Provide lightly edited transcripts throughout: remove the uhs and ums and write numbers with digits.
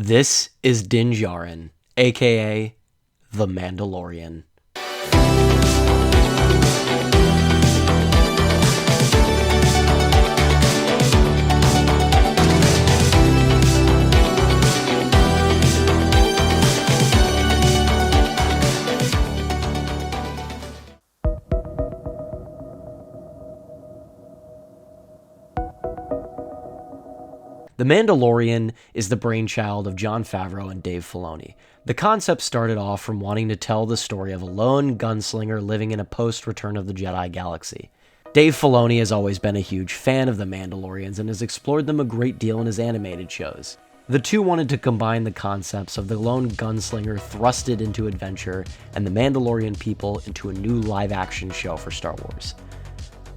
This is Din Djarin, aka the Mandalorian. The Mandalorian is the brainchild of Jon Favreau and Dave Filoni. The concept started off from wanting to tell the story of a lone gunslinger living in a post-Return of the Jedi galaxy. Dave Filoni has always been a huge fan of the Mandalorians and has explored them a great deal in his animated shows. The two wanted to combine the concepts of the lone gunslinger thrusted into adventure and the Mandalorian people into a new live-action show for Star Wars.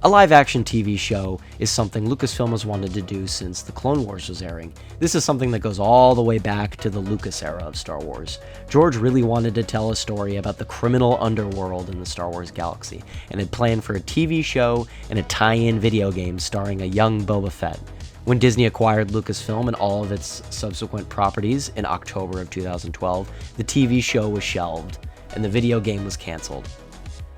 A live-action TV show is something Lucasfilm has wanted to do since The Clone Wars was airing. This is something that goes all the way back to the Lucas era of Star Wars. George really wanted to tell a story about the criminal underworld in the Star Wars galaxy, and had planned for a TV show and a tie-in video game starring a young Boba Fett. When Disney acquired Lucasfilm and all of its subsequent properties in October of 2012, the TV show was shelved, and the video game was canceled.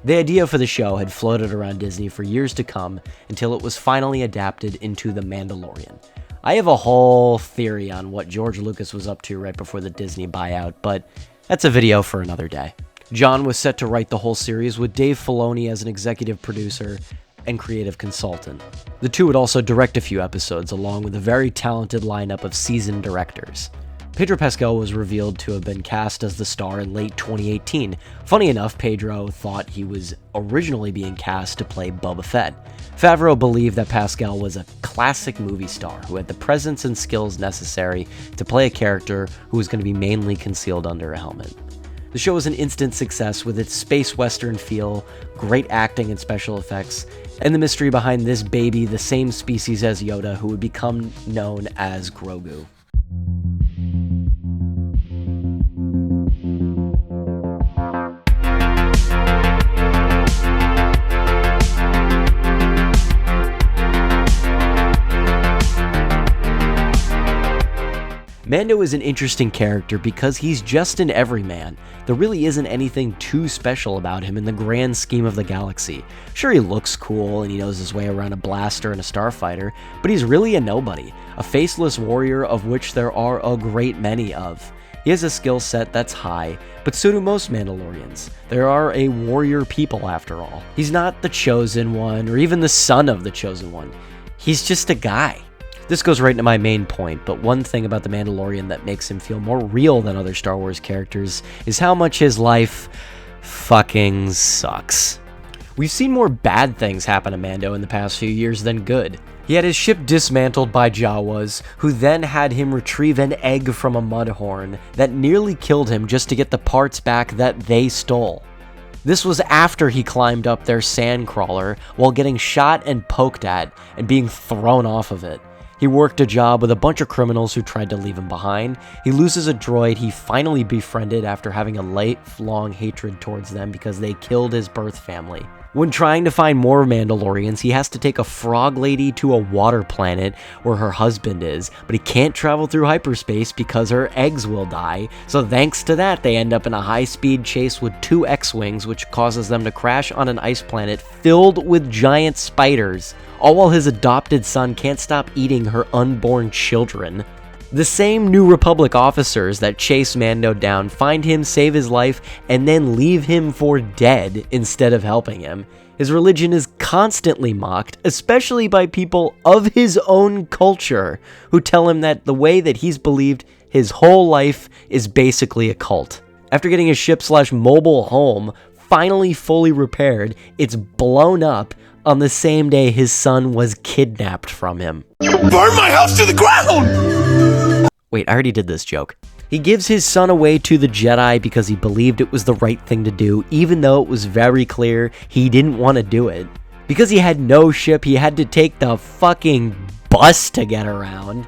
The idea for the show had floated around Disney for years to come until it was finally adapted into The Mandalorian. I have a whole theory on what George Lucas was up to right before the Disney buyout, but that's a video for another day. John was set to write the whole series with Dave Filoni as an executive producer and creative consultant. The two would also direct a few episodes along with a very talented lineup of seasoned directors. Pedro Pascal was revealed to have been cast as the star in late 2018. Funny enough, Pedro thought he was originally being cast to play Boba Fett. Favreau believed that Pascal was a classic movie star who had the presence and skills necessary to play a character who was going to be mainly concealed under a helmet. The show was an instant success with its space western feel, great acting and special effects, and the mystery behind this baby, the same species as Yoda, who would become known as Grogu. Mando is an interesting character because he's just an everyman. There really isn't anything too special about him in the grand scheme of the galaxy. Sure, he looks cool and he knows his way around a blaster and a starfighter, but he's really a nobody, a faceless warrior of which there are a great many of. He has a skill set that's high, but so do most Mandalorians. There are a warrior people after all. He's not the Chosen One or even the son of the Chosen One. He's just a guy. This goes right into my main point, but one thing about the Mandalorian that makes him feel more real than other Star Wars characters is how much his life fucking sucks. We've seen more bad things happen to Mando in the past few years than good. He had his ship dismantled by Jawas, who then had him retrieve an egg from a mudhorn that nearly killed him just to get the parts back that they stole. This was after he climbed up their sandcrawler while getting shot and poked at and being thrown off of it. He worked a job with a bunch of criminals who tried to leave him behind. He loses a droid he finally befriended after having a lifelong hatred towards them because they killed his birth family. When trying to find more Mandalorians, he has to take a frog lady to a water planet where her husband is, but he can't travel through hyperspace because her eggs will die. So thanks to that, they end up in a high-speed chase with two X-Wings, which causes them to crash on an ice planet filled with giant spiders, all while his adopted son can't stop eating her unborn children. The same New Republic officers that chase Mando down find him, save his life, and then leave him for dead instead of helping him. His religion is constantly mocked, especially by people of his own culture, who tell him that the way that he's believed his whole life is basically a cult. After getting his ship/mobile home finally fully repaired, it's blown up on the same day his son was kidnapped from him. You burned my house to the ground! Wait, I already did this joke. He gives his son away to the Jedi because he believed it was the right thing to do, even though it was very clear he didn't want to do it. Because he had no ship, he had to take the fucking bus to get around,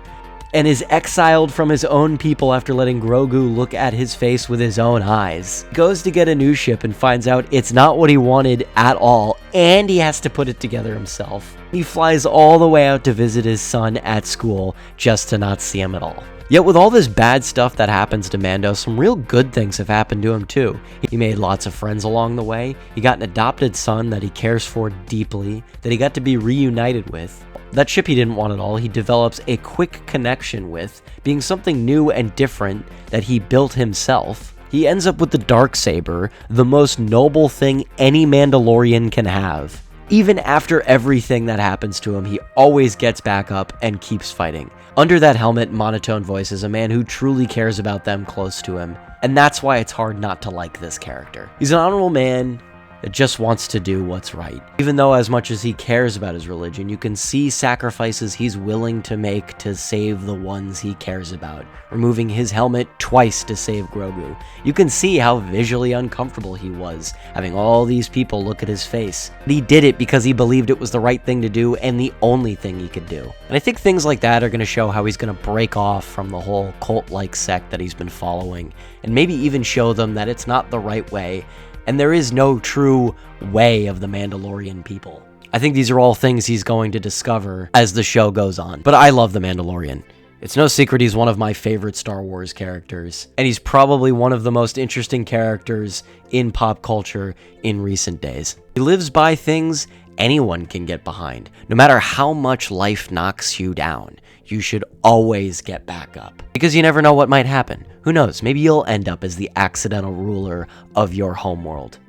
and is exiled from his own people after letting Grogu look at his face with his own eyes. Goes to get a new ship and finds out it's not what he wanted at all, and he has to put it together himself. He flies all the way out to visit his son at school just to not see him at all. Yet with all this bad stuff that happens to Mando, some real good things have happened to him too. He made lots of friends along the way, he got an adopted son that he cares for deeply, that he got to be reunited with. That ship he didn't want at all, he develops a quick connection with, being something new and different that he built himself. He ends up with the Darksaber, the most noble thing any Mandalorian can have. Even after everything that happens to him, he always gets back up and keeps fighting. Under that helmet, monotone voice is a man who truly cares about them close to him, and that's why it's hard not to like this character. He's an honorable man that just wants to do what's right. Even though as much as he cares about his religion, you can see sacrifices he's willing to make to save the ones he cares about. Removing his helmet twice to save Grogu. You can see how visually uncomfortable he was, having all these people look at his face. But he did it because he believed it was the right thing to do and the only thing he could do. And I think things like that are going to show how he's going to break off from the whole cult-like sect that he's been following, and maybe even show them that it's not the right way, and there is no true way of the Mandalorian people. I think these are all things he's going to discover as the show goes on. But I love the Mandalorian. It's no secret he's one of my favorite Star Wars characters, and he's probably one of the most interesting characters in pop culture in recent days. He lives by things anyone can get behind. No matter how much life knocks you down, you should always get back up. Because you never know what might happen. Who knows, maybe you'll end up as the accidental ruler of your homeworld.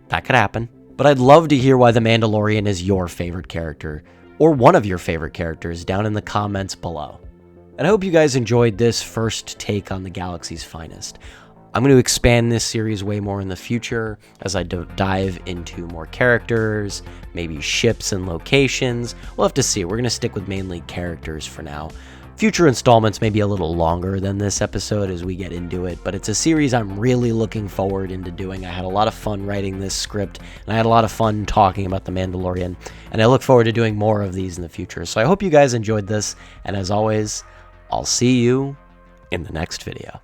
That could happen. But I'd love to hear why the Mandalorian is your favorite character, or one of your favorite characters, down in the comments below. And I hope you guys enjoyed this first take on the galaxy's finest. I'm going to expand this series way more in the future as I dive into more characters, maybe ships and locations. We'll have to see. We're going to stick with mainly characters for now. Future installments may be a little longer than this episode as we get into it, but it's a series I'm really looking forward into doing. I had a lot of fun writing this script, and I had a lot of fun talking about The Mandalorian, and I look forward to doing more of these in the future. So I hope you guys enjoyed this, and as always, I'll see you in the next video.